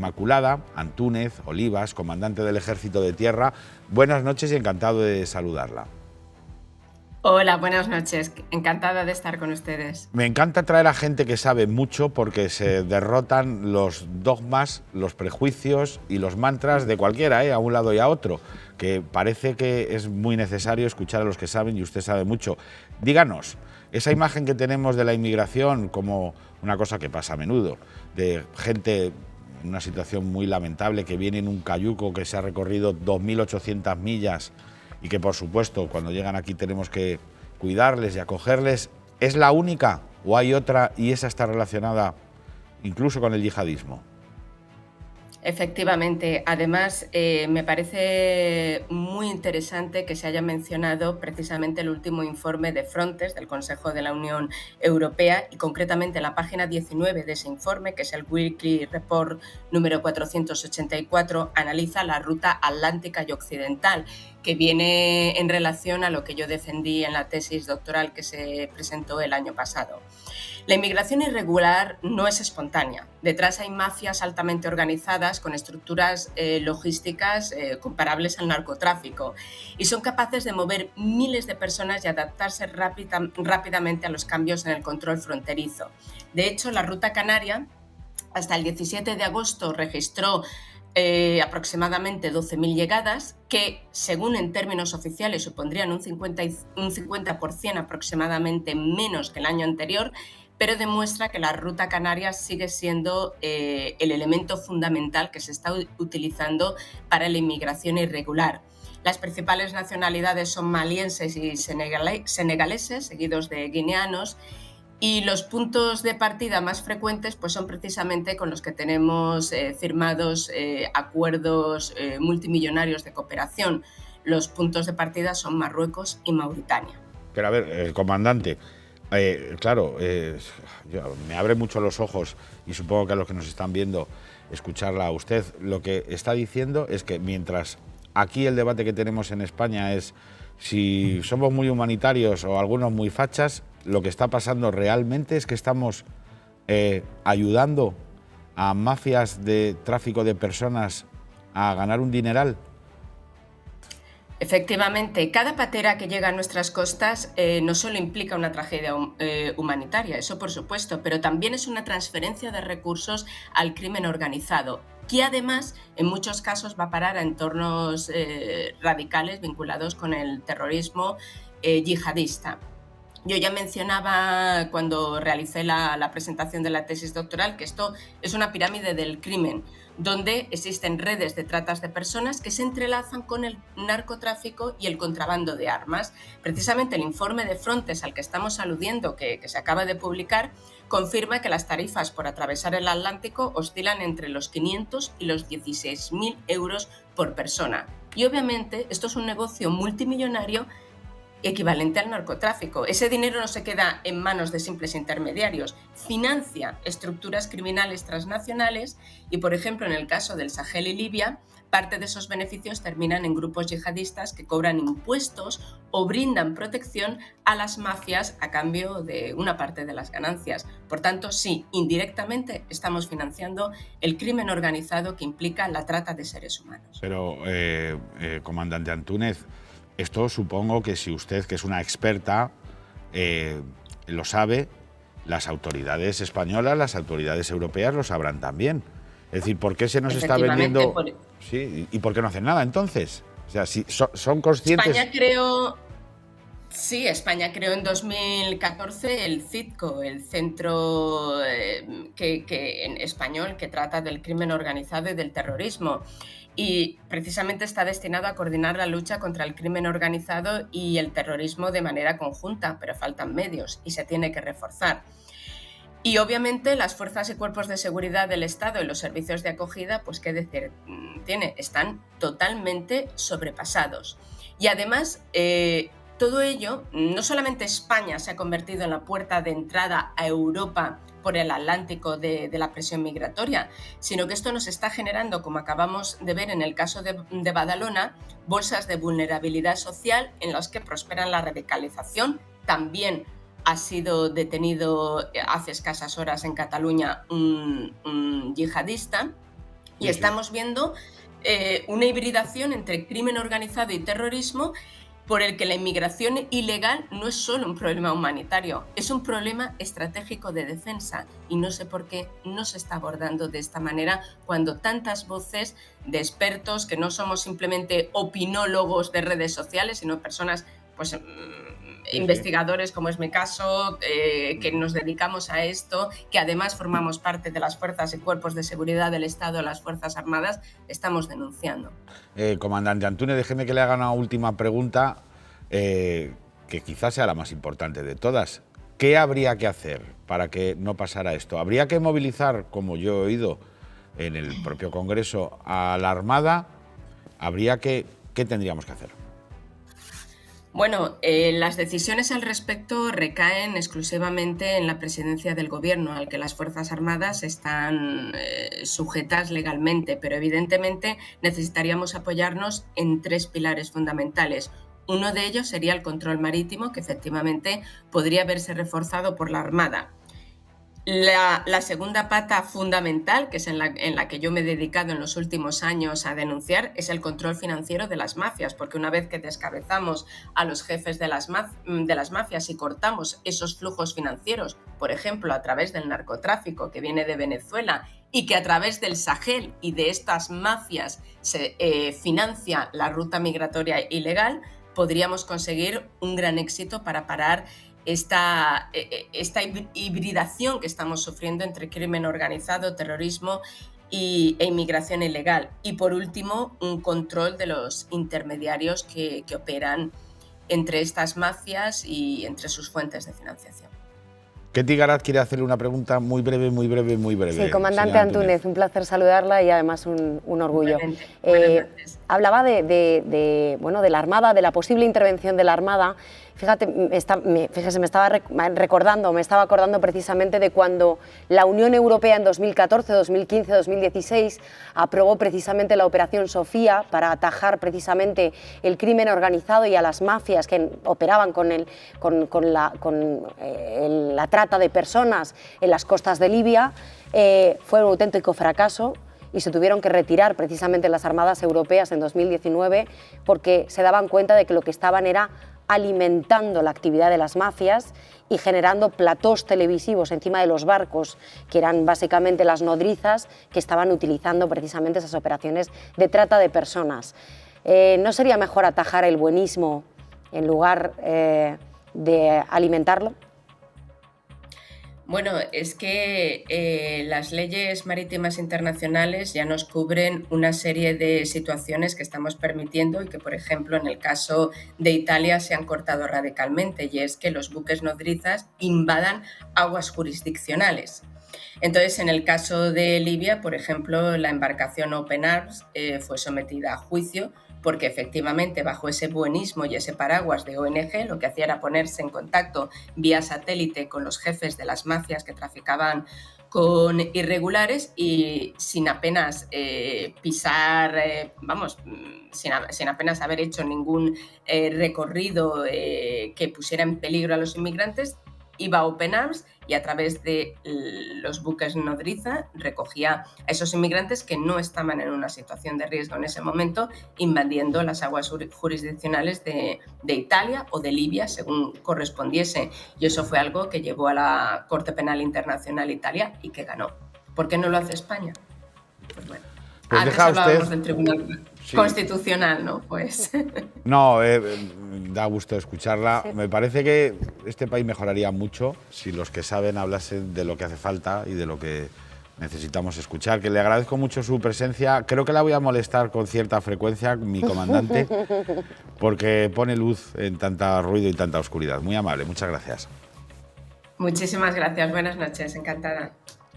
Inmaculada Antúnez Olivas, comandante del Ejército de Tierra. Buenas noches y encantado de saludarla. Hola, buenas noches. Encantada de estar con ustedes. Me encanta traer a gente que sabe mucho porque se derrotan los dogmas, los prejuicios y los mantras de cualquiera, a un lado y a otro, que parece que es muy necesario escuchar a los que saben y usted sabe mucho. Díganos, esa imagen que tenemos de la inmigración como una cosa que pasa a menudo, de gente en una situación muy lamentable que viene en un cayuco que se ha recorrido 2.800 millas y que, por supuesto, cuando llegan aquí tenemos que cuidarles y acogerles, ¿es la única o hay otra y esa está relacionada incluso con el yihadismo? Efectivamente, además me parece muy interesante que se haya mencionado precisamente el último informe de Frontex del Consejo de la Unión Europea y concretamente la página 19 de ese informe, que es el Weekly Report número 484, analiza la ruta atlántica y occidental, que viene en relación a lo que yo defendí en la tesis doctoral que se presentó el año pasado. La inmigración irregular no es espontánea. Detrás hay mafias altamente organizadas con estructuras logísticas comparables al narcotráfico y son capaces de mover miles de personas y adaptarse rápidamente a los cambios en el control fronterizo. De hecho, la Ruta Canaria hasta el 17 de agosto registró aproximadamente 12.000 llegadas, que según en términos oficiales supondrían un 50% aproximadamente menos que el año anterior, pero demuestra que la Ruta Canaria sigue siendo el elemento fundamental que se está utilizando para la inmigración irregular. Las principales nacionalidades son malienses y senegaleses, seguidos de guineanos, y los puntos de partida más frecuentes pues son precisamente con los que tenemos firmados acuerdos multimillonarios de cooperación. Los puntos de partida son Marruecos y Mauritania. Pero a ver, comandante, claro, me abre mucho los ojos y supongo que a los que nos están viendo escucharla a usted, lo que está diciendo es que mientras aquí el debate que tenemos en España es si somos muy humanitarios o algunos muy fachas, lo que está pasando realmente es que estamos ayudando a mafias de tráfico de personas a ganar un dineral. Efectivamente, cada patera que llega a nuestras costas no solo implica una tragedia humanitaria, eso por supuesto, pero también es una transferencia de recursos al crimen organizado, que además en muchos casos va a parar a entornos radicales vinculados con el terrorismo yihadista. Yo ya mencionaba cuando realicé la presentación de la tesis doctoral que esto es una pirámide del crimen, donde existen redes de tratas de personas que se entrelazan con el narcotráfico y el contrabando de armas. Precisamente el informe de Frontex al que estamos aludiendo, que se acaba de publicar, confirma que las tarifas por atravesar el Atlántico oscilan entre los 500 y los 16.000 euros por persona. Y obviamente esto es un negocio multimillonario equivalente al narcotráfico. Ese dinero no se queda en manos de simples intermediarios, financia estructuras criminales transnacionales y, por ejemplo, en el caso del Sahel y Libia, parte de esos beneficios terminan en grupos yihadistas que cobran impuestos o brindan protección a las mafias a cambio de una parte de las ganancias. Por tanto, sí, indirectamente estamos financiando el crimen organizado que implica la trata de seres humanos. Pero, comandante Antúnez, esto supongo que si usted, que es una experta, lo sabe, las autoridades españolas, las autoridades europeas lo sabrán también. Es decir, ¿por qué se nos está vendiendo? Sí, ¿y por qué no hacen nada entonces? O sea, si son conscientes. España creó en 2014 el CITCO, el centro en español que trata del crimen organizado y del terrorismo. Y precisamente está destinado a coordinar la lucha contra el crimen organizado y el terrorismo de manera conjunta, pero faltan medios y se tiene que reforzar. Y obviamente las fuerzas y cuerpos de seguridad del Estado y los servicios de acogida, pues qué decir están totalmente sobrepasados. Y además, todo ello, no solamente España se ha convertido en la puerta de entrada a Europa por el Atlántico de la presión migratoria, sino que esto nos está generando, como acabamos de ver en el caso de Badalona, bolsas de vulnerabilidad social en las que prosperan la radicalización. También ha sido detenido hace escasas horas en Cataluña un yihadista. Y estamos viendo una hibridación entre crimen organizado y terrorismo, por el que la inmigración ilegal no es solo un problema humanitario, es un problema estratégico de defensa, y no sé por qué no se está abordando de esta manera cuando tantas voces de expertos, que no somos simplemente opinólogos de redes sociales, sino personas, pues investigadores, como es mi caso, que nos dedicamos a esto, que además formamos parte de las fuerzas y cuerpos de seguridad del Estado, las Fuerzas Armadas, estamos denunciando. Comandante Antúnez, déjeme que le haga una última pregunta, que quizás sea la más importante de todas. ¿Qué habría que hacer para que no pasara esto? ¿Habría que movilizar, como yo he oído en el propio Congreso, a la Armada? ¿Qué tendríamos que hacer? Bueno, las decisiones al respecto recaen exclusivamente en la presidencia del Gobierno, al que las Fuerzas Armadas están sujetas legalmente, pero evidentemente necesitaríamos apoyarnos en 3 pilares fundamentales. Uno de ellos sería el control marítimo, que efectivamente podría verse reforzado por la Armada. La segunda pata fundamental, que es en la que yo me he dedicado en los últimos años a denunciar, es el control financiero de las mafias, porque una vez que descabezamos a los jefes de las mafias y cortamos esos flujos financieros, por ejemplo, a través del narcotráfico que viene de Venezuela y que a través del Sahel y de estas mafias se financia la ruta migratoria ilegal, podríamos conseguir un gran éxito para parar esta hibridación que estamos sufriendo entre crimen organizado, terrorismo e inmigración ilegal. Y por último, un control de los intermediarios que operan entre estas mafias y entre sus fuentes de financiación. Ketty Garat quiere hacerle una pregunta muy breve, muy breve, muy breve. Sí, comandante Antúnez, un placer saludarla y además un orgullo. Hablaba de la Armada, de la posible intervención de la Armada. Fíjese, me estaba acordando precisamente de cuando la Unión Europea en 2014, 2015, 2016 aprobó precisamente la Operación Sofía para atajar precisamente el crimen organizado y a las mafias que operaban con la trata de personas en las costas de Libia. Fue un auténtico fracaso y se tuvieron que retirar precisamente las armadas europeas en 2019 porque se daban cuenta de que lo que estaban era alimentando la actividad de las mafias y generando platós televisivos encima de los barcos, que eran básicamente las nodrizas que estaban utilizando precisamente esas operaciones de trata de personas. ¿No sería mejor atajar el buenismo en lugar de alimentarlo? Bueno, es que las leyes marítimas internacionales ya nos cubren una serie de situaciones que estamos permitiendo y que, por ejemplo, en el caso de Italia se han cortado radicalmente, y es que los buques nodrizas invadan aguas jurisdiccionales. Entonces, en el caso de Libia, por ejemplo, la embarcación Open Arms fue sometida a juicio porque efectivamente bajo ese buenismo y ese paraguas de ONG lo que hacía era ponerse en contacto vía satélite con los jefes de las mafias que traficaban con irregulares y sin apenas sin apenas haber hecho ningún recorrido que pusiera en peligro a los inmigrantes, iba a Open Arms y a través de los buques nodriza recogía a esos inmigrantes que no estaban en una situación de riesgo en ese momento, invadiendo las aguas jurisdiccionales de Italia o de Libia, según correspondiese. Y eso fue algo que llevó a la Corte Penal Internacional Italia y que ganó. ¿Por qué no lo hace España? Pues bueno, pues antes hablábamos del Tribunal Constitucional, ¿no? Pues. No, da gusto escucharla. Sí. Me parece que este país mejoraría mucho si los que saben hablasen de lo que hace falta y de lo que necesitamos escuchar. Que le agradezco mucho su presencia. Creo que la voy a molestar con cierta frecuencia, mi comandante, porque pone luz en tanta ruido y tanta oscuridad. Muy amable, muchas gracias. Muchísimas gracias, buenas noches, encantada.